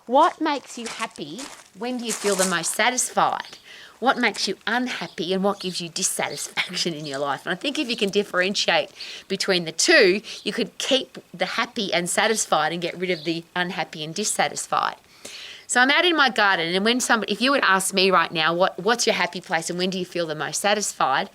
What makes you happy? When do you feel the most satisfied? What makes you unhappy and what gives you dissatisfaction in your life? And I think if you can differentiate between the two, you could keep the happy and satisfied and get rid of the unhappy and dissatisfied. So I'm out in my garden, and if you would ask me right now, what's your happy place and when do you feel the most satisfied?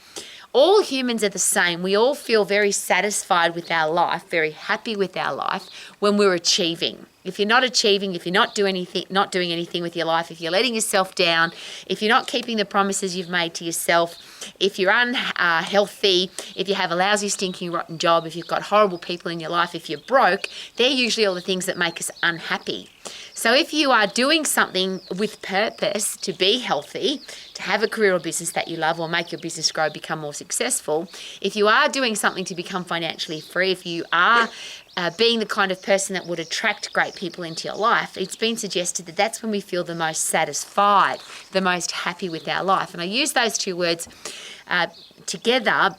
All humans are the same. We all feel very satisfied with our life, very happy with our life when we're achieving. If you're not achieving, if you're not doing anything with your life, if you're letting yourself down, if you're not keeping the promises you've made to yourself, if you're unhealthy, if you have a lousy, stinking, rotten job, if you've got horrible people in your life, if you're broke, they're usually all the things that make us unhappy. So if you are doing something with purpose to be healthy, to have a career or business that you love or make your business grow, become more successful, if you are doing something to become financially free, if you are being the kind of person that would attract great people into your life, it's been suggested that that's when we feel the most satisfied, the most happy with our life. And I use those two words together,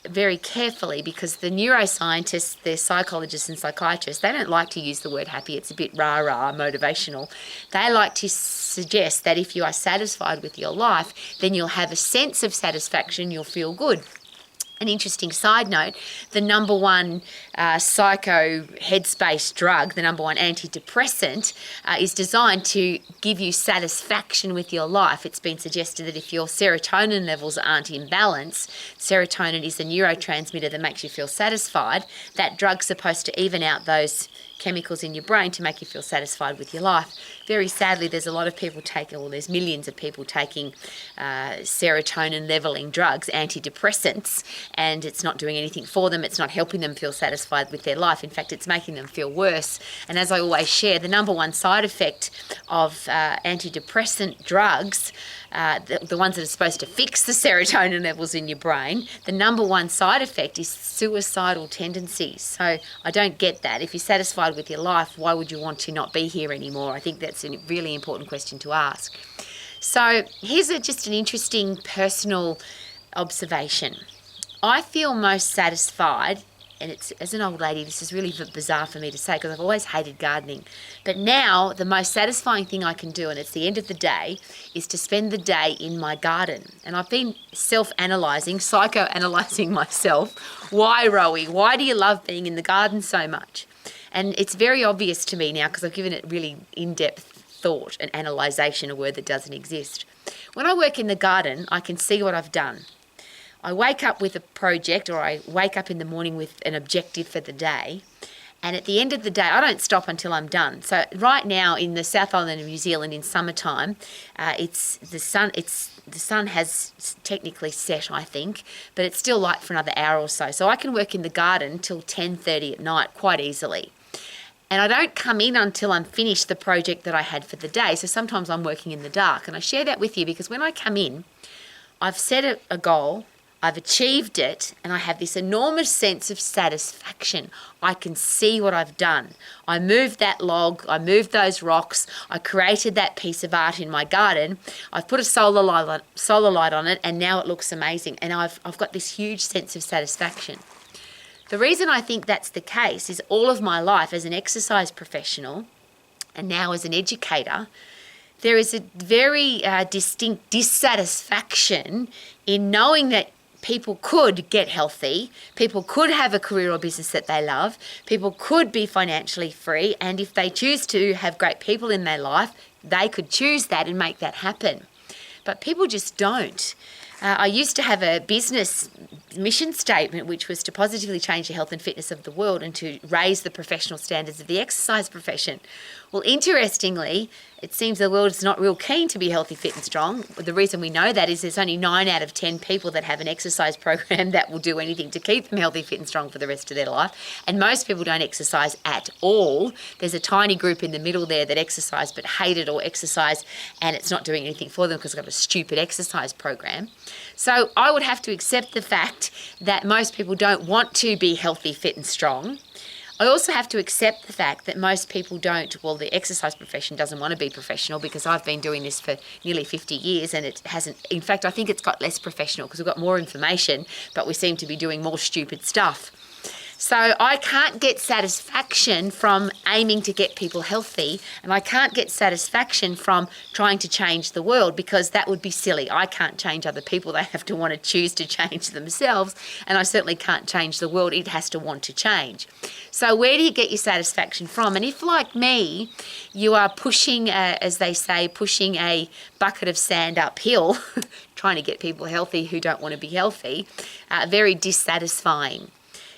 very carefully, because the neuroscientists, the psychologists and psychiatrists, they don't like to use the word happy. It's a bit rah-rah, motivational. They like to suggest that if you are satisfied with your life, then you'll have a sense of satisfaction, you'll feel good. An interesting side note, the number one psycho headspace drug, the number one antidepressant, is designed to give you satisfaction with your life. It's been suggested that if your serotonin levels aren't in balance, serotonin is the neurotransmitter that makes you feel satisfied. That drug's supposed to even out those chemicals in your brain to make you feel satisfied with your life. Very sadly, there's a lot of people there's millions of people taking serotonin leveling drugs, antidepressants, and it's not doing anything for them. It's not helping them feel satisfied with their life. In fact, it's making them feel worse. And as I always share, the number one side effect of antidepressant drugs, the ones that are supposed to fix the serotonin levels in your brain, the number one side effect is suicidal tendencies. So I don't get that. If you're satisfied with your life, why would you want to not be here anymore? I think that's a really important question to ask. So here's just an interesting personal observation. I feel most satisfied, and it's, as an old lady, this is really bizarre for me to say because I've always hated gardening. But now the most satisfying thing I can do, and it's the end of the day, is to spend the day in my garden. And I've been self-analysing, psychoanalyzing myself. Why, Rowie? Why do you love being in the garden so much? And it's very obvious to me now because I've given it really in-depth thought and analysation, a word that doesn't exist. When I work in the garden, I can see what I've done. I wake up with a project, or I wake up in the morning with an objective for the day, and at the end of the day, I don't stop until I'm done. So right now in the South Island of New Zealand in summertime, the sun has technically set, I think, but it's still light for another hour or so. So I can work in the garden till 10:30 at night quite easily. And I don't come in until I'm finished the project that I had for the day. So sometimes I'm working in the dark. And I share that with you because when I come in, I've set a goal, I've achieved it, and I have this enormous sense of satisfaction. I can see what I've done. I moved that log, I moved those rocks, I created that piece of art in my garden, I've put a solar light on it, and now it looks amazing. And I've got this huge sense of satisfaction. The reason I think that's the case is all of my life as an exercise professional and now as an educator, there is a very distinct dissatisfaction in knowing that people could get healthy, people could have a career or business that they love, people could be financially free, and if they choose to have great people in their life, they could choose that and make that happen. But people just don't. I used to have a business mission statement which was to positively change the health and fitness of the world and to raise the professional standards of the exercise profession. Well, interestingly, it seems the world is not real keen to be healthy, fit and strong. The reason we know that is there's only 9 out of 10 people that have an exercise program that will do anything to keep them healthy, fit and strong for the rest of their life. And most people don't exercise at all. There's a tiny group in the middle there that exercise but hate it or exercise and it's not doing anything for them because they've got a stupid exercise program. So I would have to accept the fact that most people don't want to be healthy, fit and strong. I also have to accept the fact that most people the exercise profession doesn't want to be professional because I've been doing this for nearly 50 years and it hasn't, in fact, I think it's got less professional because we've got more information, but we seem to be doing more stupid stuff. So I can't get satisfaction from aiming to get people healthy, and I can't get satisfaction from trying to change the world, because that would be silly. I can't change other people. They have to want to choose to change themselves, and I certainly can't change the world. It has to want to change. So where do you get your satisfaction from? And if, like me, you are pushing, as they say, pushing a bucket of sand uphill, trying to get people healthy who don't want to be healthy, very dissatisfying.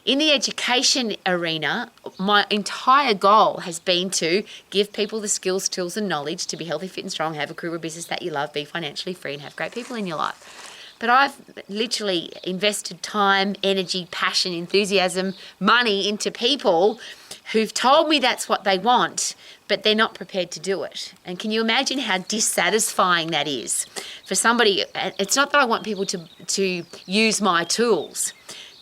In the education arena, my entire goal has been to give people the skills, tools and knowledge to be healthy, fit and strong, have a career or business that you love, be financially free and have great people in your life. But I've literally invested time, energy, passion, enthusiasm, money into people who've told me that's what they want, but they're not prepared to do it. And can you imagine how dissatisfying that is for somebody? It's not that I want people to use my tools,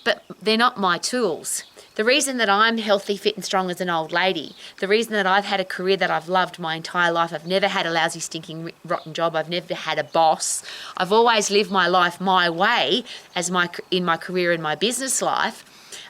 but they're not my tools. The reason that I'm healthy, fit and strong as an old lady, the reason that I've had a career that I've loved my entire life, I've never had a lousy, stinking, rotten job, I've never had a boss, I've always lived my life my way in my career and my business life.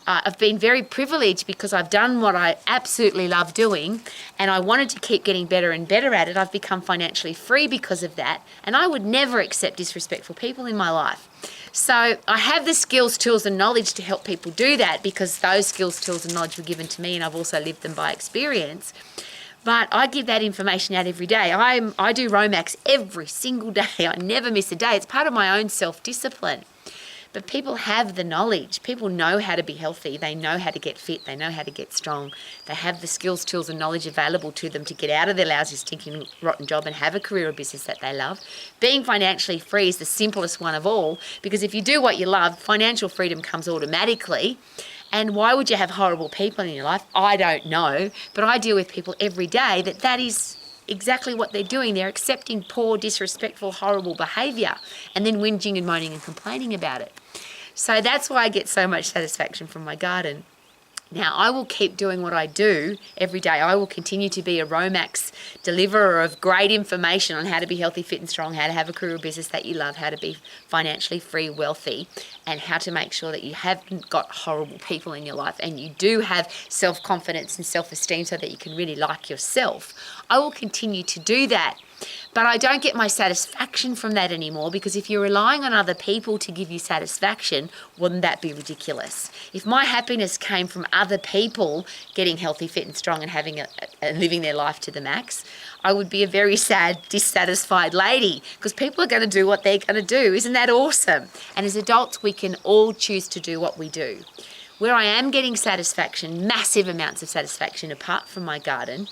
I've been very privileged because I've done what I absolutely love doing, and I wanted to keep getting better and better at it. I've become financially free because of that, and I would never accept disrespectful people in my life. So I have the skills, tools and knowledge to help people do that, because those skills, tools and knowledge were given to me, and I've also lived them by experience. But I give that information out every day. I do Romax every single day. I never miss a day. It's part of my own self-discipline. But people have the knowledge. People know how to be healthy. They know how to get fit. They know how to get strong. They have the skills, tools and knowledge available to them to get out of their lousy, stinking, rotten job and have a career or business that they love. Being financially free is the simplest one of all, because if you do what you love, financial freedom comes automatically. And why would you have horrible people in your life? I don't know. But I deal with people every day that is exactly what they're doing. They're accepting poor, disrespectful, horrible behaviour and then whinging and moaning and complaining about it. So that's why I get so much satisfaction from my garden. Now, I will keep doing what I do every day. I will continue to be a Romax deliverer of great information on how to be healthy, fit and strong, how to have a career or business that you love, how to be financially free, wealthy, and how to make sure that you haven't got horrible people in your life and you do have self-confidence and self-esteem so that you can really like yourself. I will continue to do that. But I don't get my satisfaction from that anymore, because if you're relying on other people to give you satisfaction, wouldn't that be ridiculous? If my happiness came from other people getting healthy, fit and strong and having living their life to the max, I would be a very sad, dissatisfied lady, because people are going to do what they're going to do. Isn't that awesome? And as adults, we can all choose to do what we do. Where I am getting satisfaction, massive amounts of satisfaction apart from my garden,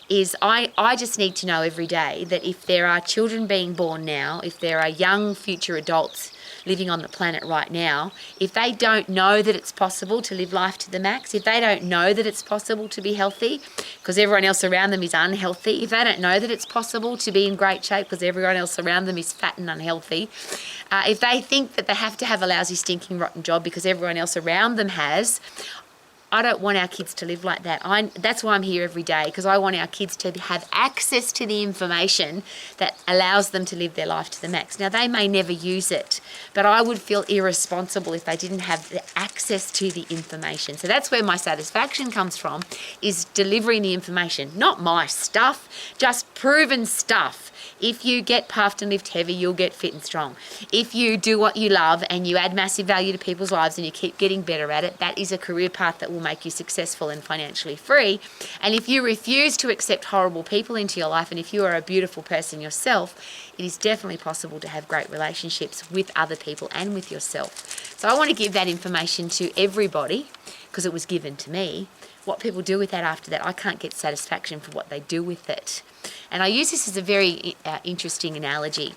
is I just need to know every day that if there are children being born now, if there are young future adults living on the planet right now, if they don't know that it's possible to live life to the max, if they don't know that it's possible to be healthy because everyone else around them is unhealthy, if they don't know that it's possible to be in great shape because everyone else around them is fat and unhealthy, if they think that they have to have a lousy, stinking, rotten job because everyone else around them has, I don't want our kids to live like that. That's why I'm here every day, because I want our kids to have access to the information that allows them to live their life to the max. Now, they may never use it, but I would feel irresponsible if they didn't have the access to the information. So that's where my satisfaction comes from, is delivering the information. Not my stuff, just proven stuff. If you get puffed and lift heavy, you'll get fit and strong. If you do what you love and you add massive value to people's lives and you keep getting better at it, that is a career path that will make you successful and financially free. And if you refuse to accept horrible people into your life, and if you are a beautiful person yourself, it is definitely possible to have great relationships with other people and with yourself. So I want to give that information to everybody because it was given to me. What people do with that after that, I can't get satisfaction for what they do with it. And I use this as a very interesting analogy.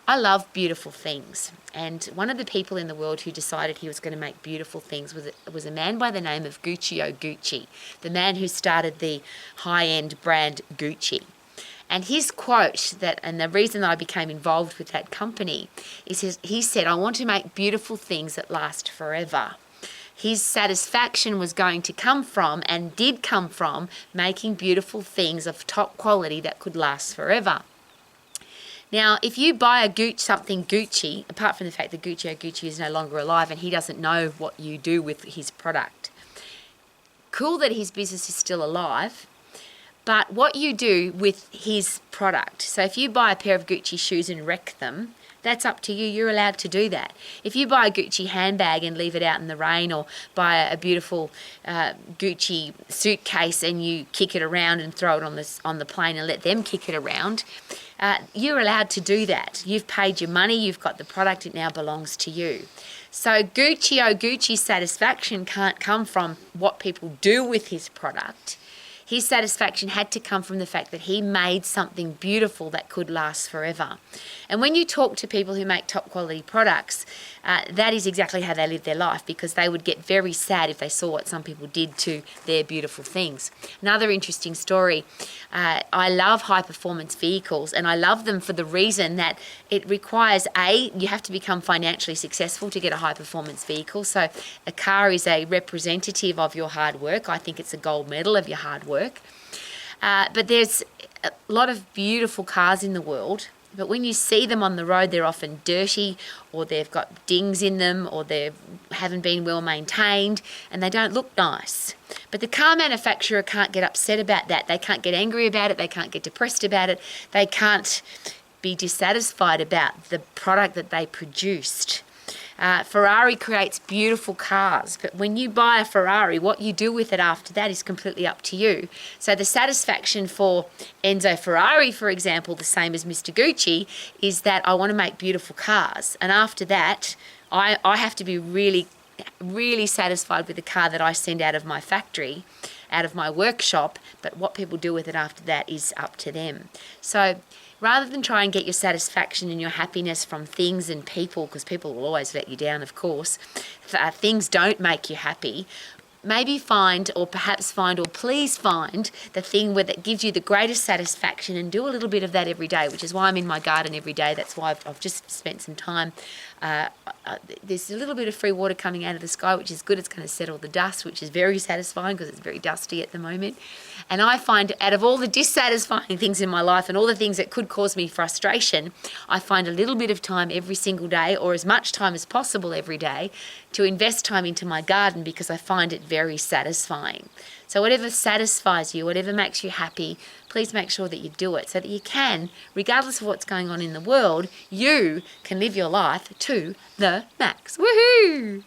I love beautiful things. And one of the people in the world who decided he was going to make beautiful things was a man by the name of Gucci, the man who started the high-end brand Gucci. And his quote, and the reason that I became involved with that company, is he said, "I want to make beautiful things that last forever." His satisfaction was going to come from, and did come from, making beautiful things of top quality that could last forever. Now, if you buy something Gucci, apart from the fact that Gucci is no longer alive and he doesn't know what you do with his product, cool that his business is still alive, but what you do with his product. So if you buy a pair of Gucci shoes and wreck them, that's up to you. You're allowed to do that. If you buy a Gucci handbag and leave it out in the rain, or buy a beautiful Gucci suitcase and you kick it around and throw it on the plane and let them kick it around, you're allowed to do that. You've paid your money, you've got the product, it now belongs to you. So Gucci's satisfaction can't come from what people do with his product. His satisfaction had to come from the fact that he made something beautiful that could last forever. And when you talk to people who make top quality products, that is exactly how they live their life, because they would get very sad if they saw what some people did to their beautiful things. Another interesting story, I love high performance vehicles, and I love them for the reason that it requires, you have to become financially successful to get a high performance vehicle. So a car is a representative of your hard work. I think it's a gold medal of your hard work. But there's a lot of beautiful cars in the world, but when you see them on the road, they're often dirty, or they've got dings in them, or they haven't been well maintained, and they don't look nice. But the car manufacturer can't get upset about that. They can't get angry about it. They can't get depressed about it. They can't be dissatisfied about the product that they produced. Ferrari creates beautiful cars, but when you buy a Ferrari, what you do with it after that is completely up to you. So the satisfaction for Enzo Ferrari, for example, the same as Mr. Gucci, is that I want to make beautiful cars. And after that, I have to be really, really satisfied with the car that I send out of my factory, out of my workshop, but what people do with it after that is up to them. So rather than try and get your satisfaction and your happiness from things and people, because people will always let you down, of course, things don't make you happy, maybe find, or please find the thing that gives you the greatest satisfaction, and do a little bit of that every day, which is why I'm in my garden every day. That's why I've just spent some time. There's a little bit of free water coming out of the sky, which is good. It's going to settle the dust, which is very satisfying because it's very dusty at the moment. And I find, out of all the dissatisfying things in my life and all the things that could cause me frustration, I find a little bit of time every single day, or as much time as possible every day, to invest time into my garden, because I find it very satisfying. So whatever satisfies you, whatever makes you happy, please make sure that you do it, so that you can, regardless of what's going on in the world, you can live your life to the max. Woohoo!